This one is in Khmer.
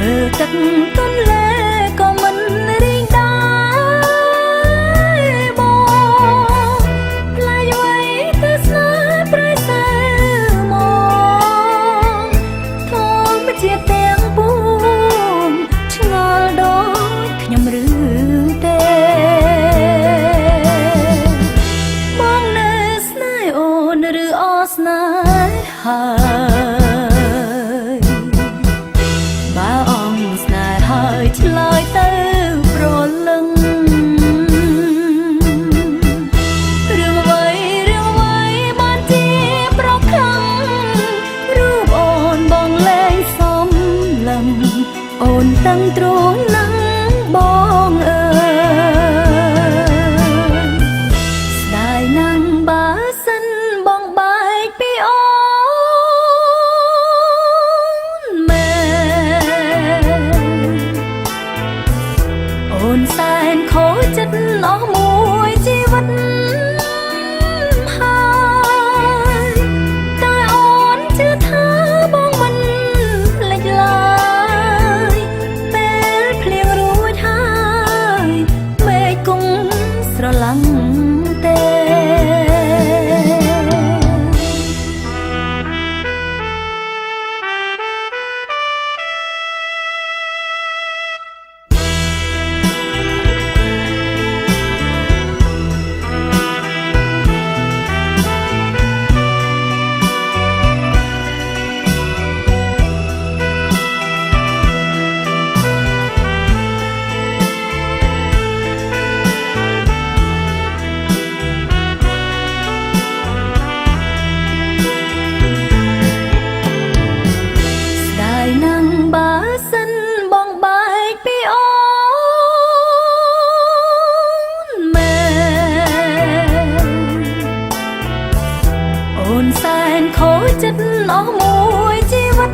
ទឹកទន្លេក៏មិនរីងដែរបងផ្លាយໄວទៅស្នេហ៍ប្រៃសើមកធម្មជាតិទាំងពួងឆ្ងល់ដូចខ្ញុំឬទេបងនៅស្នេហ៍អូនឬអស្នេហ៍ហើយបើអងស្នេហ៍ហើយឆ្លើយទៅប្រលឹងរឿងអ្វីបានជាប្រខំរូបអូនបងលែងសមលឹងអូនតឹងទ្រង់ណាស់បងអើយស្ដាយណាស់បើសិនបងបែកពីអូនមែនអូនសែនខូចចិត្តអស់មួយជីវិតហើយតែអូនជឿថាបងមិនភ្លេចឡើយពេលភ្លៀងរួចហើយមេឃគង់ស្រឡាំងទេ ស្ដាយណាស់បើសិនបងបែកពីអូនមែនអូនសែនខូចចិត្តអស់មួយជីវិត